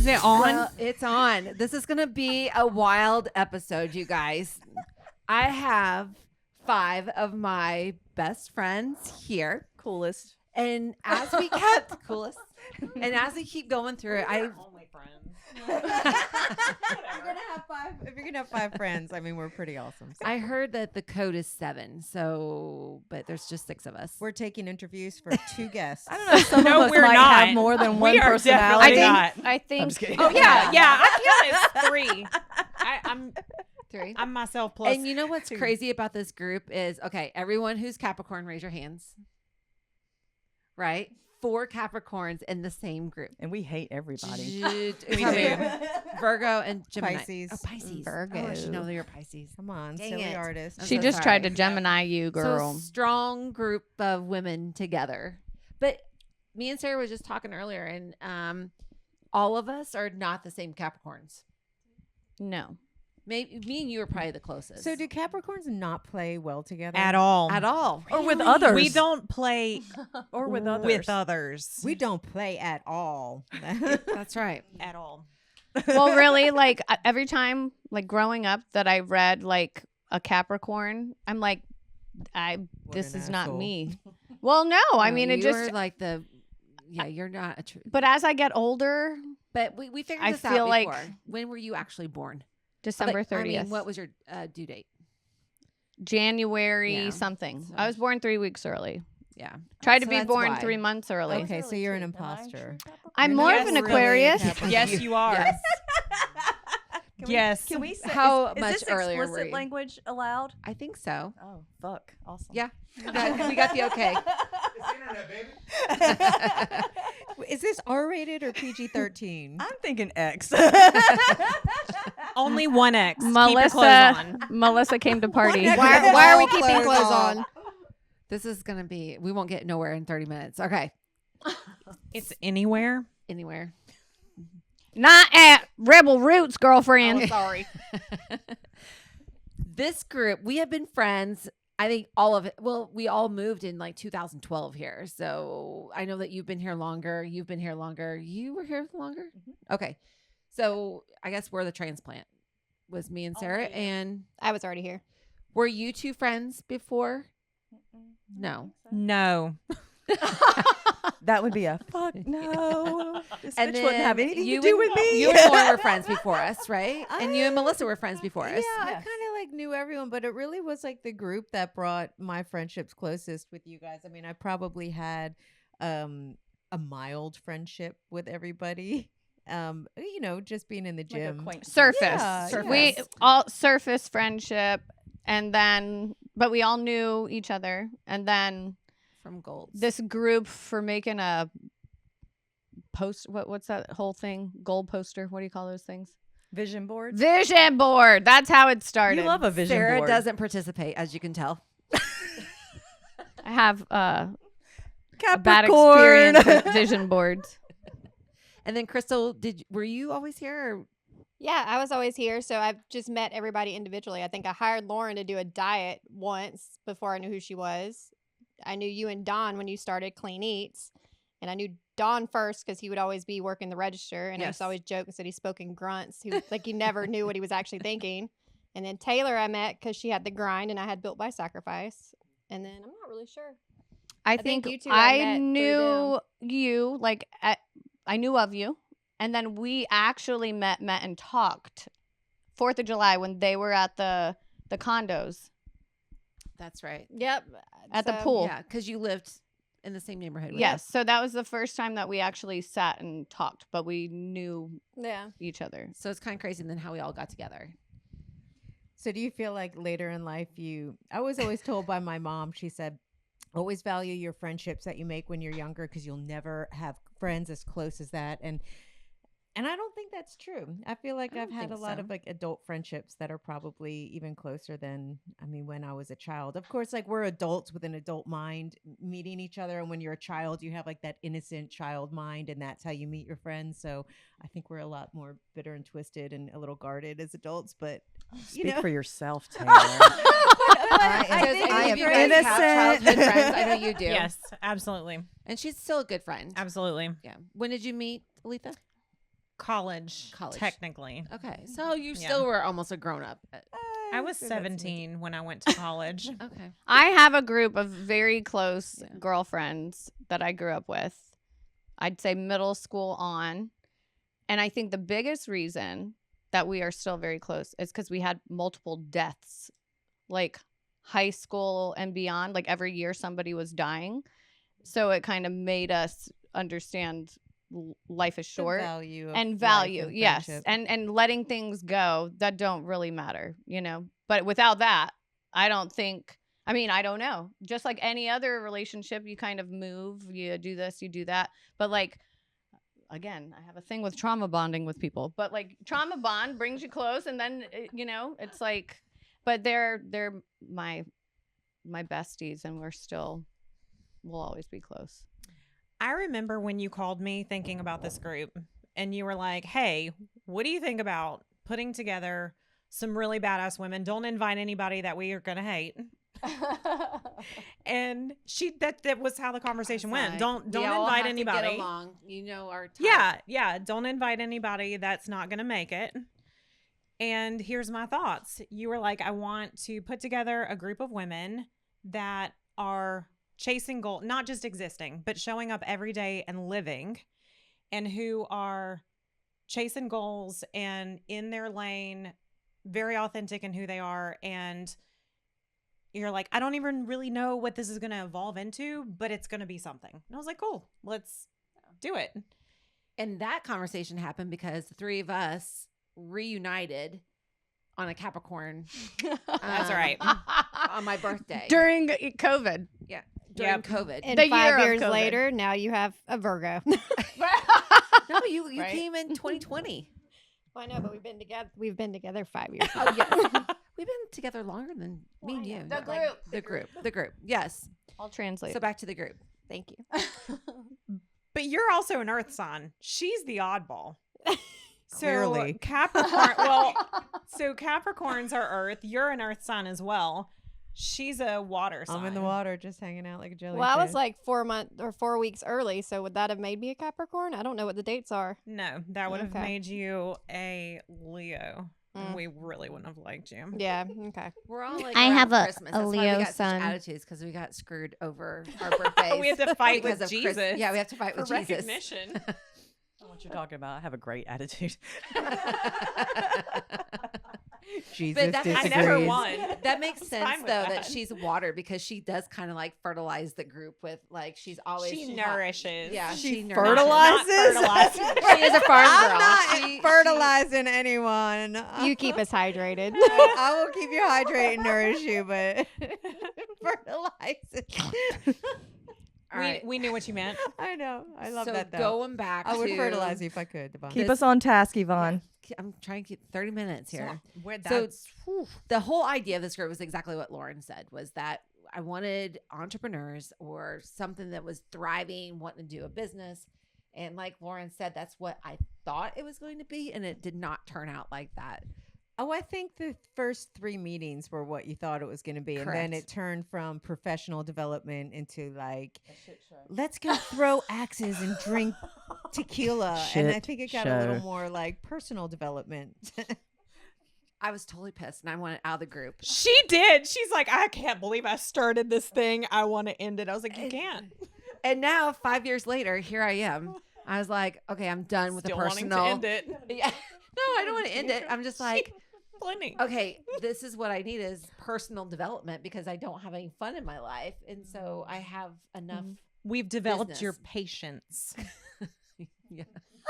it on? Well, it's on. This is going to be a wild episode, you guys. I have 5 of my best friends here. Coolest. And as we kept coolest, and as we keep going through it, Only friends. If you're gonna have 5 friends, I mean, we're pretty awesome. So. I heard that the code is 7. So, but there's just 6 of us. We're taking interviews for 2 guests. I don't know. Some No, of us we're might not. have more than We one are personality. definitely not. I think. I'm just kidding. Oh yeah. I feel it's 3. I'm 3. I'm myself plus. And you know what's 2. crazy about this group is, okay, everyone who's Capricorn, raise your hands. Right? 4 Capricorns in the same group. And we hate everybody. We do. Virgo and Gemini. Pisces. Oh, Pisces. Virgo. Oh, I should know that you're Pisces. Come on, Dang silly it. artist. I'm She so just sorry. tried to Gemini you, So girl. strong group of women together. But me and Sarah was just talking earlier, and all of us are not the same Capricorns. No. Maybe me and you are probably the closest. So do Capricorns not play well together? At all. at all. Or with Really? others. We don't play Or with others. with others. We don't play at all. That's right. at all. Well, really, like every time, like growing up, that I read like a Capricorn, I'm like, this an is not asshole. me. Well, no, I No, mean it you're just. like the. Yeah, you're not a true. But as I get older, But we figured I this feel out like- before. When were you actually born? December Like, 30th, I mean, what was your due date? January Yeah. something. So- I was born 3 weeks early. Yeah. Tried to So be that's born why. 3 months early. Okay, so you're an imposter. I'm You're more not of an really a Aquarius. Capricorn. Yes, you are. Yes. Yes. Can we say How is much this earlier were explicit you? language allowed? I think so. Oh, fuck. Awesome. Yeah. We got the okay. Is this R-rated or PG-13? I'm thinking X. Only one X. Keep your clothes on. Melissa came to party. One Why X. are we All keeping clothes clothes on. on? This is going to be, we won't get nowhere in 30 minutes. Okay. It's anywhere. Anywhere. Not at Rebel Roots, girlfriend. Sorry. This group, we have been friends. I think all of it. Well, we all moved in like 2012 here. So I know that you've been here longer. You've been here longer. You were here longer? Okay. So I guess we're the transplant. Was me and Sarah. And I was already here. were you 2 friends before? No. No. That would be a fuck no. This And bitch wouldn't have then anything you to do and- with me. You and Lauren were friends before us, right? And you and Melissa were friends before us. Yeah, I Yes. kind of like knew everyone, but it really was like the group that brought my friendships closest with you guys. I mean, I probably had a mild friendship with everybody. You know, just being in the gym. Surface. Yeah, We yes. all surface friendship, and then, but we all knew each other. And then From Gurlz. this group for making a post, what's that whole thing? Goal poster. What do you call those things? Vision boards. Vision board. That's how it started. You love a vision Sarah board. doesn't participate, as you can tell. I have a bad Capricorn. experience with vision boards. And then Crystal, were you always here? Or? Yeah, I was always here, so I've just met everybody individually. I think I hired Lauren to do a diet once before I knew who she was. I knew you and Don when you started Clean Eats, and I knew Don first because he would always be working the register, and I used Yes. to always joke and said he spoke in grunts. He was, like he never knew what he was actually thinking. And then Taylor I met because she had the grind, and I had Built by Sacrifice. And then I'm not really sure. I think think you two I I met through knew you, like, I knew of you. And then we actually met and talked 4th of July when they were at the condos. That's right. Yep. At the pool. Yeah, because you lived in the same neighborhood. With Yes. us. So that was the first time that we actually sat and talked, but we knew Yeah. each other. So it's kind of crazy then how we all got together. So do you feel like later in life I was always told by my mom, she said, always value your friendships that you make when you're younger because you'll never have friends as close as that. And I don't think that's true. I feel like I I've don't had a think lot so. of like adult friendships that are probably even closer than, when I was a child. Of course, like we're adults with an adult mind meeting each other. And when you're a child, you have like that innocent child mind and that's how you meet your friends. So I think we're a lot more bitter and twisted and a little guarded as adults, but Speak for yourself, Taylor. I am you guys have childhood innocent. friends. I know you do. Yes, absolutely. And she's still a good friend. Absolutely. Yeah. When did you meet Aletha? College, College. technically. Okay, so you Yeah. still were almost a grown up. I was 17 when I went to college. Okay. I have a group of very close Yeah. girlfriends that I grew up with. I'd say middle school on. And I think the biggest reason that we are still very close is because we had multiple deaths, like high school and beyond. Like every year somebody was dying. So it kind of made us understand life is short. Value of And life value, and yes, friendship. and letting things go that don't really matter, you know. But without that, I don't think. I mean, I don't know. Just like any other relationship, you kind of move, you do this, you do that. But like, again, I have a thing with trauma bonding with people. But like, trauma bond brings you close, and then you know, it's like. But they're my besties, and we'll always be close. I remember when you called me thinking about this group and you were like, hey, what do you think about putting together some really badass women? Don't invite anybody that we are going to hate. And that was how the conversation went. Like, Don't we all invite have to get anybody. along. You know our type. Yeah. Don't invite anybody that's not going to make it. And here's my thoughts. You were like, I want to put together a group of women that are chasing goal, not just existing, but showing up every day and living, and who are chasing goals and in their lane, very authentic in who they are. And you're like, I don't even really know what this is going to evolve into, but it's going to be something. And I was like, cool, let's do it. And that conversation happened because the three of us reunited on a Capricorn. That's right. On my birthday. During COVID. Yeah. During Yep. COVID. And The year 5 of years COVID. later, now you have a Virgo. No, you Right? came in 2020. I know, but we've been together. We've been together 5 years. Oh, yes. We've been together longer than me and you. The Like, the group. Yes. I'll translate. So back to the group. Thank you. But you're also an earth sign. She's the oddball. So Clearly. Capricorn, well, so Capricorns are earth. You're an earth sign as well. She's a water sign. I'm in the water, just hanging out like a jellyfish. Well, I was like 4 weeks early, so would that have made me a Capricorn? I don't know what the dates are. No, that would have Okay. made you a Leo. And Mm. we really wouldn't have liked you. Yeah. Okay. We're all like I around have a Christmas. That's why we Leo got such sun. attitudes because we got screwed over our birthdays. We have to fight because with of Jesus. Yeah, we have to fight for with Jesus. recognition. I know what you're talking about. I have a great attitude. Jesus But that's- I disagrees. never won. That makes It's sense fine though with that that. she's water because she does kind of like fertilize the group with like she's always She nourishes. Yeah, She nourishes. fertilizes? Not fertilizing. She is a farm girl. I'm not She- fertilizing anyone. You keep us hydrated. I will keep you hydrated and nourish you, but fertilizing. All right. We knew what you meant. I know. I love so that though. going back I would to- fertilize you if I could, Devon. Keep This- us on task, Yvonne. I'm trying to keep 30 minutes here. Where So that's the whole idea of this group was exactly what Lauren said, was that I wanted entrepreneurs or something that was thriving, wanting to do a business. And like Lauren said, that's what I thought it was going to be. And it did not turn out like that. Oh, I think the first 3 meetings were what you thought it was going to be. And then Correct. it turned from professional development into like, let's go throw axes and drink tequila. And I Shit think it got a little show. more like personal development. I was totally pissed and I wanted out of the group. She did. She's like, I can't believe I started this thing. I want to end it. I was like, you can't. And now 5 years later, here I am. I was like, okay, I'm done with Still the wanting personal. to end it. Yeah. No, I don't want to end it. I'm just like, Plenty. okay, this is what I need is personal development because I don't have any fun in my life. And so I have enough. We've developed your Business. patience. Yeah.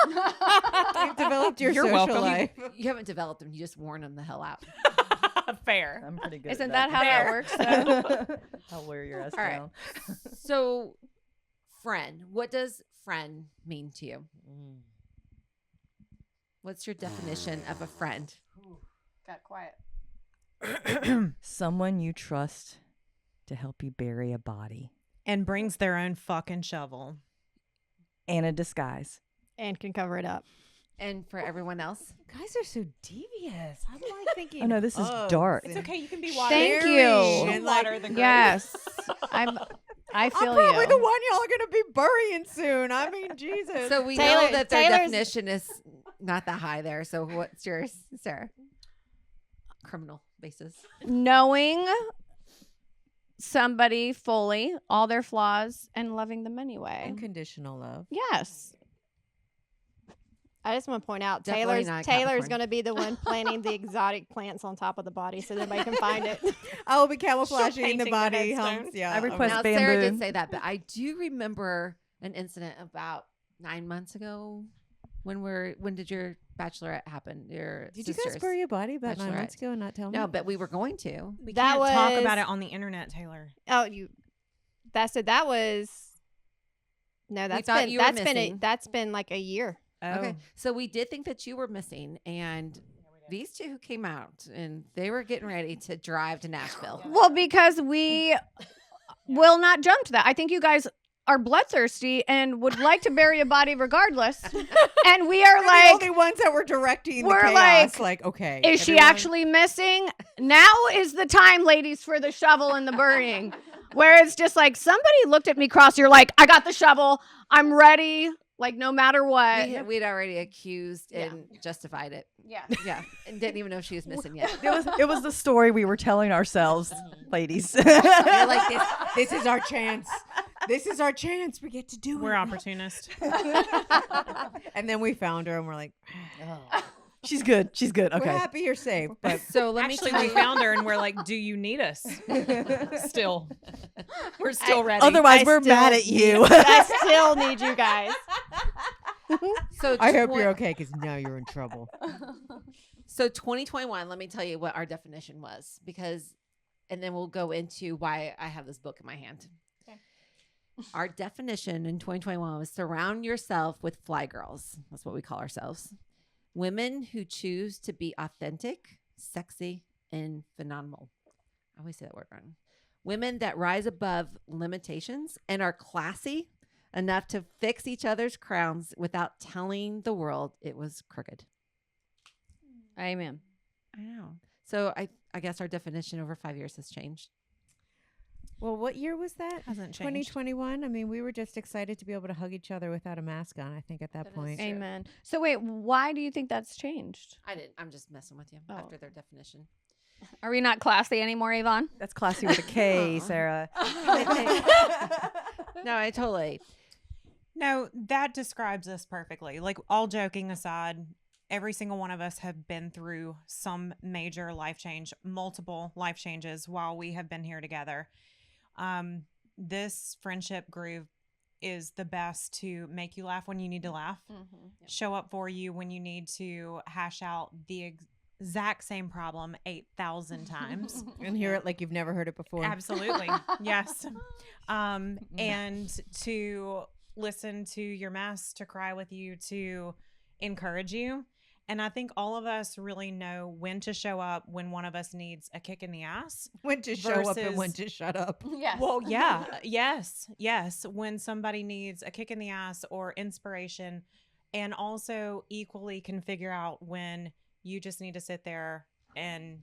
You've developed your You're social welcome. life. You haven't developed them. You just worn them the hell out. Fair. I'm pretty good. Isn't at that how that works? Though? I'll wear your ass All right. down. So, friend, what does friend mean to you? What's your definition of a friend? Got quiet. Someone you trust to help you bury a body And brings their own fucking shovel. and a disguise. And can cover it up. And for everyone else? Guys are so devious. I'm like thinking. Oh no, this is hugs dark. It's and okay. You can be water. Thank sharing you. and, Water the grape. Yes, I feel I'm probably you. the one y'all are gonna be burying soon. I mean, Jesus. So we Taylor- know that their Taylor's- definition is not that high there. So what's yours, Sarah? Criminal basis. Knowing somebody fully, all their flaws, and loving them anyway. Unconditional love. Yes. I just want to point out Definitely Taylor's not Taylor's Capricorn. going to be the one planting the exotic plants on top of the body so nobody can find it. I will be camouflaging the painting the body headstone. humps. Yeah. I request Now, bamboo. Sarah did say that, but I do remember an incident about 9 months ago. When did your bachelorette happen? Your Did you sister's? guys bury your body about 9 bachelorette. months ago and not tell me? No, but we were going to. We That can't talk about was- it on the internet, Taylor. Oh, you. That was. No, that's thought been you were that's been missing. that's been like a year. Oh. Okay, so we did think that you were missing, and these two came out, and they were getting ready to drive to Nashville. Well, because we will not jump to that. I think you guys are bloodthirsty and would like to bury a body regardless. And we are We're like, the only ones that were directing the we're chaos. like, Okay. is she everyone- actually missing? Now is the time, ladies, for the shovel and the burying. Where it's just like, somebody looked at me cross. You're like, I got the shovel. I'm ready. Like, no matter what. We'd already accused and justified it. Yeah. Yeah, and didn't even know she was missing yet. It was the story we were telling ourselves, ladies. You're like this. This is our chance. This is our chance. We get to do We're it. opportunists. And then we found her and we're like, She's good. She's good. we're Okay. happy you're safe. But So let Actually, me tell we you. found her and we're like, do you need us? Still. We're still ready. Otherwise, I we're still mad at you. I still need you guys. So I hope you're okay because now you're in trouble. So 2021, let me tell you what our definition was, because, and then we'll go into why I have this book in my hand. Okay. Our definition in 2021 was surround yourself with fly girls. That's what we call ourselves. Women who choose to be authentic, sexy, and phenomenal. I always say that word wrong. Women that rise above limitations and are classy enough to fix each other's crowns without telling the world it was crooked. Amen. I know. So I guess our definition over 5 years has changed. Well, what year was that? Hasn't changed. 2021. I mean, we were just excited to be able to hug each other without a mask on, I think, at that That is point. true. Amen. So wait, why do you think that's changed? I didn't. I'm just messing with you Oh. after their definition. Are we not classy anymore, Yvonne? That's classy with a K, Aw. Sarah. No, I totally. No, that describes us perfectly. Like, all joking aside, every single one of us have been through some major life change, multiple life changes while we have been here together. This friendship group is the best to make you laugh when you need to laugh, show up for you when you need to hash out the exact same problem 8,000 times. And hear it like you've never heard it before. Absolutely. Yes. And to listen to your mess, to cry with you, to encourage you. And I think all of us really know when to show up when one of us needs a kick in the ass. When to show up and versus- when to shut up. Yes. Well, yeah. Yes. When somebody needs a kick in the ass or inspiration, and also equally can figure out when you just need to sit there and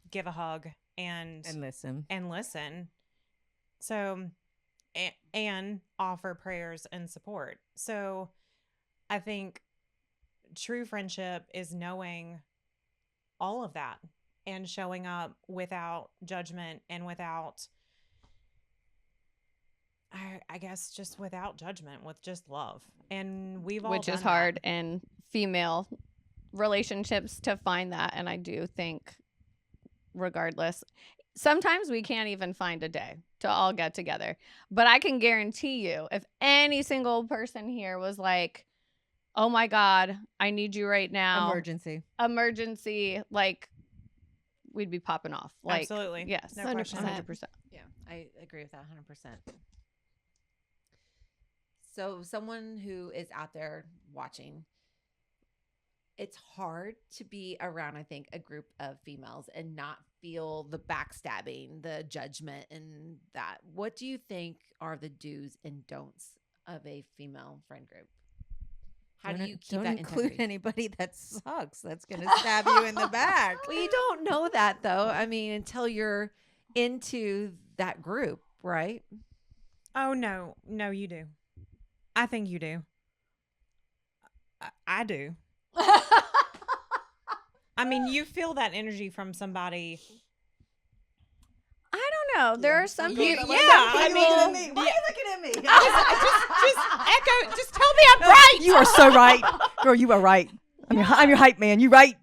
give a hug and listen. listen. So, and offer prayers and support. So I think true friendship is knowing all of that and showing up without judgment and without, I guess, just without judgment, with just love. And we've all Which is done that. hard in female relationships to find that. And I do think, regardless, sometimes we can't even find a day to all get together. But I can guarantee you, if any single person here was like, oh my God, I need you right now. Emergency, like, we'd be popping off. Like, Absolutely. Yes. No question. 100%. Yeah, I agree with that 100%. So someone who is out there watching, it's hard to be around, I think, a group of females and not feel the backstabbing, the judgment, and that. What do you think are the do's and don'ts of a female friend group? How do you keep don't that include integrity? anybody that sucks? That's gonna stab you in the back. Well, you don't know that though. I mean, until you're into that group, right? Oh, no, you do. I think you do. I do. I mean, you feel that energy from somebody. I don't know. There are some people. Why are you looking at me? Just echo. Just tell me I'm right. You are so right. Girl, you are right. I'm your hype man. You right.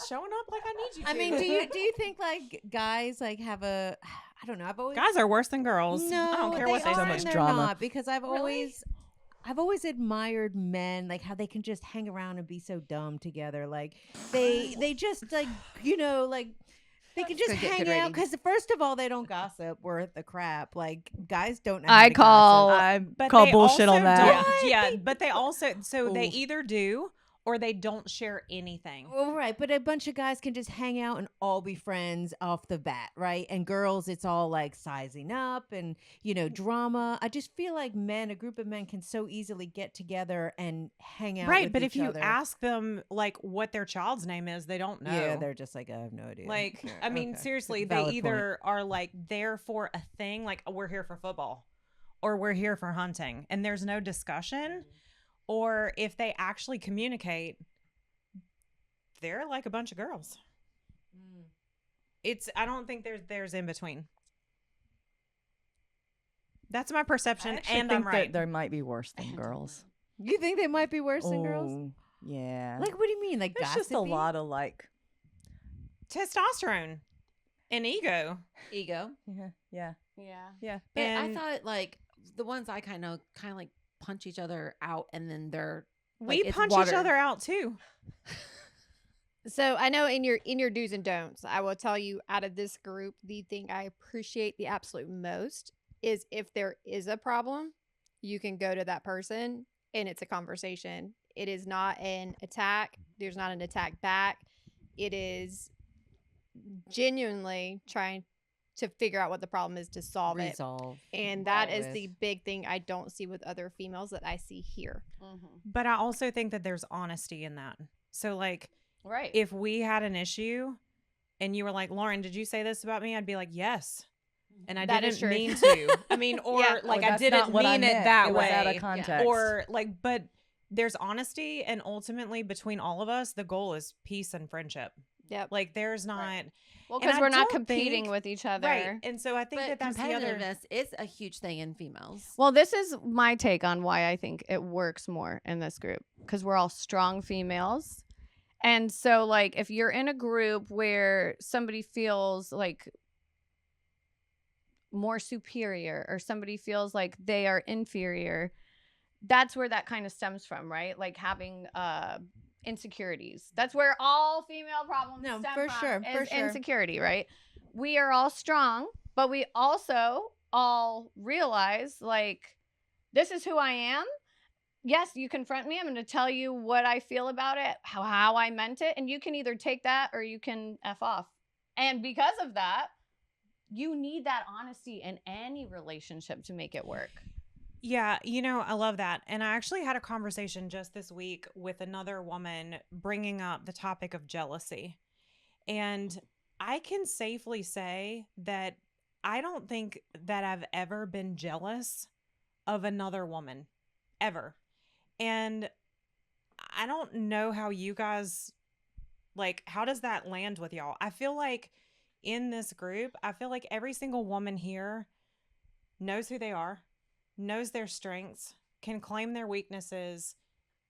Showing up like I need you to. I mean, do you think like guys like have a I don't know. I've always guys are worse than girls. No, I don't care what they are So say. much and they're drama. not, because I've always admired men, like how they can just hang around and be so dumb together. Like they just like like they can just gonna get hang good out ratings. because first of all they don't gossip worth the crap. Like guys don't know. I how to call- gossip. I But call they bullshit also on that. don't- Yeah, but they also they Oof. either do or they don't share anything. Well, right, but a bunch of guys can just hang out and all be friends off the bat, right? And girls, it's all like sizing up and drama. I just feel like a group of men can so easily get together and hang out. Right, with but if each you other. ask them like what their child's name is, they don't know. Yeah, they're just like, I have no idea. like, Yeah, I mean, okay. seriously, Valid they point. either are like there for a thing, like we're here for football, or we're here for hunting, and there's no discussion. Or if they actually communicate, they're like a bunch of girls. I don't think there's in between. That's my I perception, actually and think I'm right. that they might be worse than girls. You think they might be worse than girls? Oh, yeah. Like, what do you mean? Like, There's just a gossipy? lot of like. Testosterone and ego. Ego. Yeah. Yeah. But And- I thought like the ones I kind of like punch each other out, and then they're We like, it's punch water. each other out too. So I know in your do's and don'ts, I will tell you out of this group, the thing I appreciate the absolute most is if there is a problem, you can go to that person and it's a conversation. It is not an attack. There's not an attack back. It is genuinely trying to figure out what the problem is to solve it. Resolve. And that is Always. the big thing I don't see with other females that I see here. But I also think that there's honesty in that. So like Right. if we had an issue and you were like, Lauren, did you say this about me? I'd be like, yes. And I That is didn't true. mean to. I mean, or Yeah. like Oh, I that's didn't not what I mean it meant. that It was out of way. context. Or like, but there's honesty, and ultimately between all of us, the goal is peace and friendship. Yep. Like there's not Well, and because I we're not don't competing think- with each other. right. And so I think But that's the other. competitiveness is a huge thing in females. Well, this is my take on why I think it works more in this group, because we're all strong females. And so, like, if you're in a group where somebody feels like more superior or somebody feels like they are inferior, that's where that kind of stems from, right? Like having insecurities. That's where all female problems No, stem for from, sure, for is sure. insecurity, right? We are all strong, but we also all realize, like, this is who I am. Yes, you confront me. I'm going to tell you what I feel about it, how I meant it. And you can either take that or you can F off. And because of that, you need that honesty in any relationship to make it work. Yeah, I love that. And I actually had a conversation just this week with another woman bringing up the topic of jealousy. And I can safely say that I don't think that I've ever been jealous of another woman, ever. And I don't know how you guys, like, how does that land with y'all? I feel like in this group, I feel like every single woman here knows who they are, knows their strengths, can claim their weaknesses,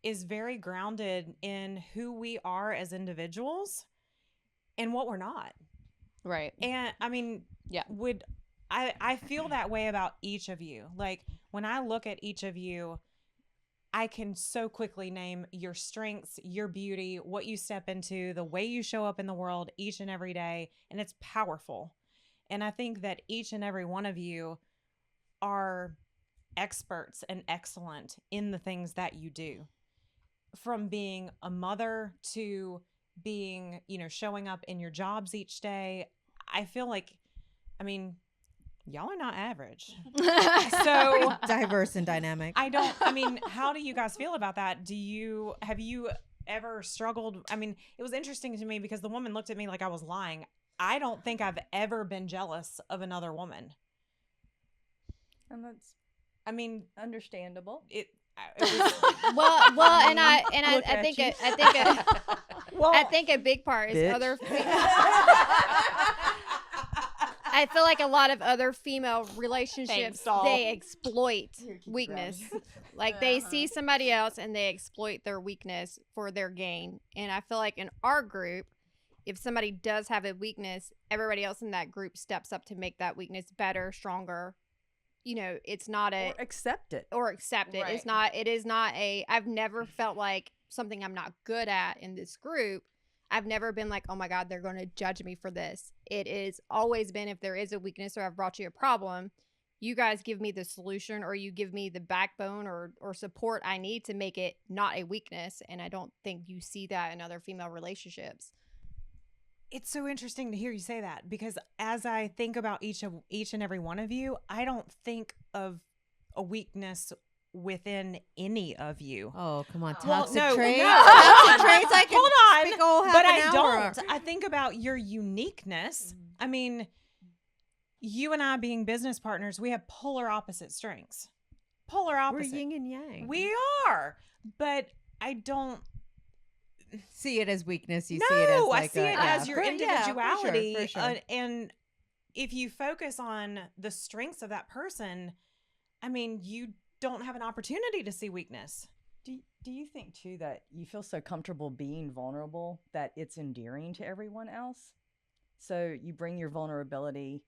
is very grounded in who we are as individuals and what we're not. Right. And I mean, Yeah. I feel that way about each of you. Like when I look at each of you, I can so quickly name your strengths, your beauty, what you step into, the way you show up in the world each and every day, and it's powerful. And I think that each and every one of you are experts and excellent in the things that you do. From being a mother to being, showing up in your jobs each day. I feel like, I mean, y'all are not average. So Diverse and dynamic. how do you guys feel about that? Have you ever struggled? I mean, it was interesting to me because the woman looked at me like I was lying. I don't think I've ever been jealous of another woman. And that's I mean, understandable. it was, Well, and I Look I at think you. I think Well, I think a big part is bitch. other. I feel like a lot of other female relationships they exploit weakness. Like they see somebody else and they exploit their weakness for their gain. And I feel like in our group, if somebody does have a weakness, everybody else in that group steps up to make that weakness better, stronger. You know, it's not a or accept it. Right. It is not a, I've never felt like something I'm not good at in this group. I've never been like, oh my God, they're going to judge me for this. It is always been, if there is a weakness or I've brought you a problem, you guys give me the solution or you give me the backbone or support I need to make it not a weakness. And I don't think you see that in other female relationships. It's so interesting to hear you say that, because as I think about each and every one of you, I don't think of a weakness within any of you. Oh, come on. Well, Toxic no, traits. no. Toxic traits. I can Hold on, speak a whole half but an I hour. don't. I think about your uniqueness. I mean, you and I being business partners, we have polar opposite strengths. Polar We're opposite. yin and yang. We are, but I don't see it as weakness. You no, see it as I like see it as your individuality. For sure. And if you focus on the strengths of that person, I mean, you don't have an opportunity to see weakness. Do you think too that you feel so comfortable being vulnerable that it's endearing to everyone else? So you bring your vulnerability,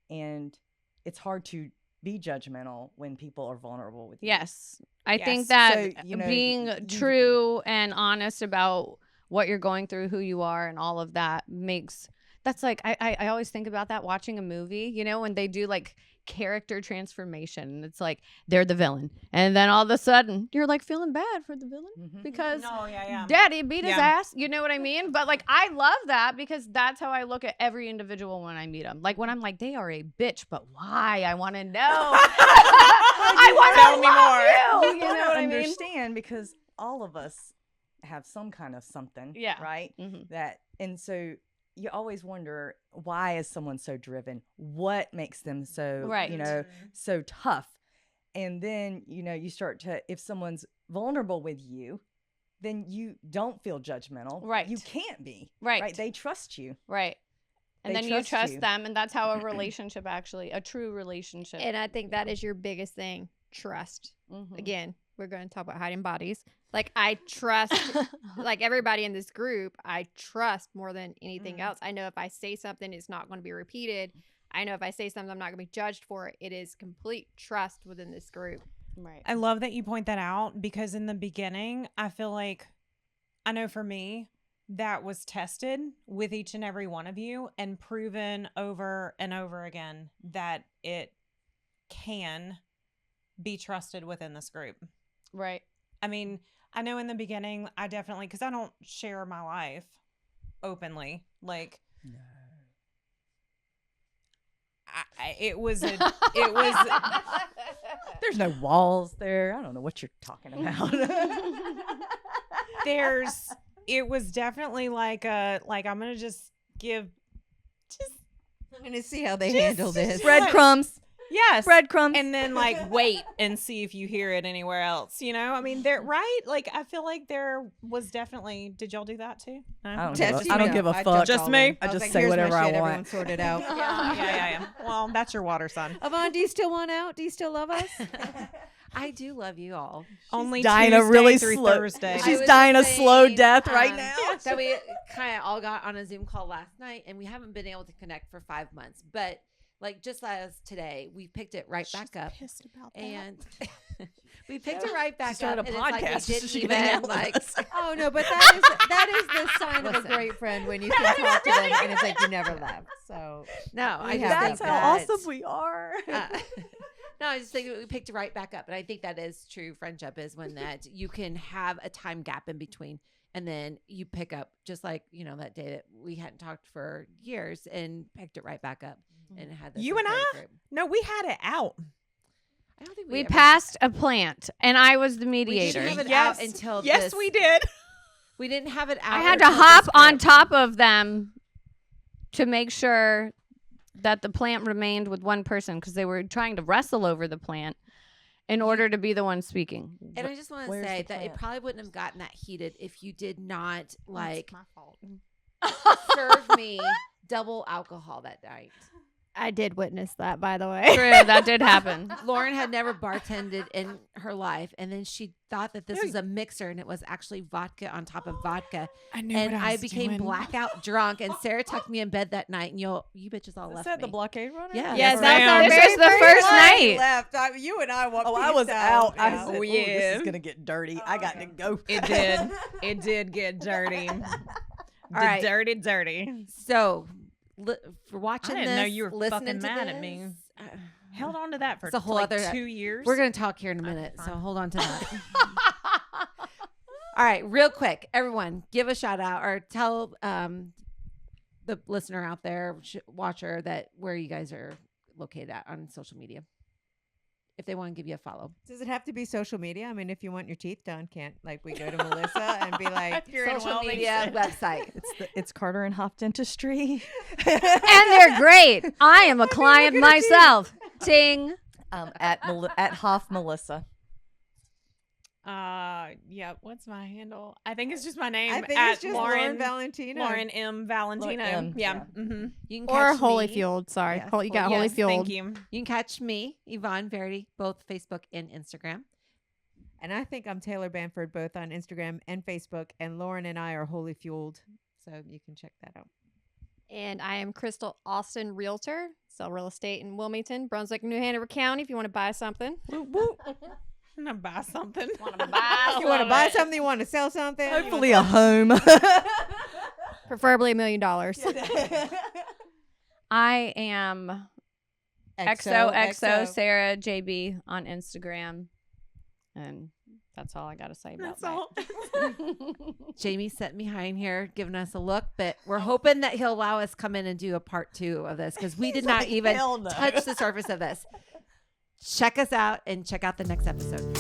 and it's hard to be judgmental when people are vulnerable with you. Yes. I Yes. think that So, you know, being you- true and honest about what you're going through, who you are, and all of that makes, that's like, I always think about that watching a movie, you know, when they do like character transformation. It's like they're the villain. And then all of a sudden you're like feeling bad for the villain Mhm. because No, yeah. daddy beat his Yeah. ass. You know what I mean? But like, I love that because that's how I look at every individual when I meet them. Like when I'm like, they are a bitch, but why? I want to know. I want to Tell me love more. you. You know what I mean? understand because all of us have some kind of something. Yeah. Right. Mhm. And so you always wonder, why is someone so driven? What makes them so, Right. you know, so tough? And then, you know, you start to, if someone's vulnerable with you, then you don't feel judgmental. Right. You can't be. Right. They trust you. Right. And They then trust you trust you. them. And that's how a relationship actually, a true relationship. And I think that is your biggest thing, trust. Mhm. Again, we're going to talk about hiding bodies. Like I trust, like everybody in this group, I trust more than anything else. I know if I say something, it's not going to be repeated. I know if I say something, I'm not going to be judged for it. It is complete trust within this group. Right. I love that you point that out, because in the beginning, I feel like, I know for me, that was tested with each and every one of you and proven over and over again that it can be trusted within this group. Right. I mean, I know in the beginning, I definitely, because I don't share my life openly. Like, it was There's no walls there. I don't know what you're talking about. it was definitely like I'm going to just give, I'm going to see how they handle this. Breadcrumbs. yes. Breadcrumbs. And then like wait and see if you hear it anywhere else, you know? I mean, there, right? Like, I feel like there was definitely, did y'all do that too? No? I don't Tessie, I don't no. give a I fuck. jumped Just all me? in. I was just like, say here's my whatever I shit, want. Everyone sort it out. Yeah. Well, that's your water, son. Yvonne, do you still want out? Do you still love us? I do love you all. Only dying a Tuesday really through slow. Thursday. I She's was dying a just slow saying, death right now. So we kind of all got on a Zoom call last night, and we haven't been able to connect for 5 months. But like just as today, we picked it right back up, Pissed about that. and we picked it right back started up. a and it's like we podcast so didn't she can even hang out with like. us. Oh no, but that is the sign of a Listen. great friend when you can talk to them and it's like you never left. So No, I We just have think That's how that, awesome we are. No, I just think we picked it right back up, and I think that is true. Friendship is when that you can have a time gap in between, and then you pick up, just like that day that we hadn't talked for years, and picked it right back up, and had this You and great I? group. No, we had it out. I don't think We ever- passed a plant and I was the We mediator. didn't have it Yes. out until Yes, this- we did. We didn't have it out. I had to until hop this on group. top of them to make sure that the plant remained with one person because they were trying to wrestle over the plant. in order to be the one speaking. And I just want to Where's say the that it plant? probably wouldn't have gotten that heated if you did not like my fault. serve me double alcohol that night. I did witness that, by the way. True, that did happen. Lauren had never bartended in her life, and then she thought that this was a mixer, and it was actually vodka on top of vodka. I knew And what I was became doing. blackout drunk, and Sarah tucked me in bed that night, and you bitches all Is left that the me. blockade runner? Yeah. Yes, Yes, that's our ma'am. this was the first night. Left. You and I walked. Oh, I was out. I Yeah. said, Oh, "Ooh, this yeah. is gonna get dirty. I got to go." It did. It did get dirty. right. Dirty. So, for watching I didn't this, know you were listening fucking to mad at me. this, Held on to that for It's a whole like other- 2 years. we're going to talk here in a minute, so fine. hold on to that. All right, real quick, everyone, give a shout out or tell the listener out there, watcher, that where you guys are located at on social media. If they want to give you a follow. Does it have to be social media? I mean, if you want your teeth done, can't like we go to Melissa and be like, If you're in Social Wilmington. media website. It's Carter and Hoff Dentistry. And they're great. I am a client myself. Ting. At Hoff Melissa. Yeah. What's my handle? I think it's just my name. I think at it's just Lauren Valentino. Lauren M. Valentino. M, Yeah. yeah. Mm-hmm. You can Or catch Holy me. Fueled. Sorry. Yes, You got Holy Yes, Fueled. thank you. You can catch me, Yvonne Verdi, both Facebook and Instagram. And I think I'm Taylor Bamford, both on Instagram and Facebook. And Lauren and I are Holy Fueled, so you can check that out. And I am Crystal Austin Realtor. Sell real estate in Wilmington, Brunswick, New Hanover County if you want to buy something. I'm gonna buy something. You want to buy something? You want to sell something? Hopefully a home. Preferably $1 million. I am XOXO Sarah JB on Instagram. And that's all I got to say about That's all. Jamie sent me behind here giving us a look, but we're hoping that he'll allow us come in and do a part 2 of this because we did not even "Hell no." touch the surface of this. Check us out and check out the next episode.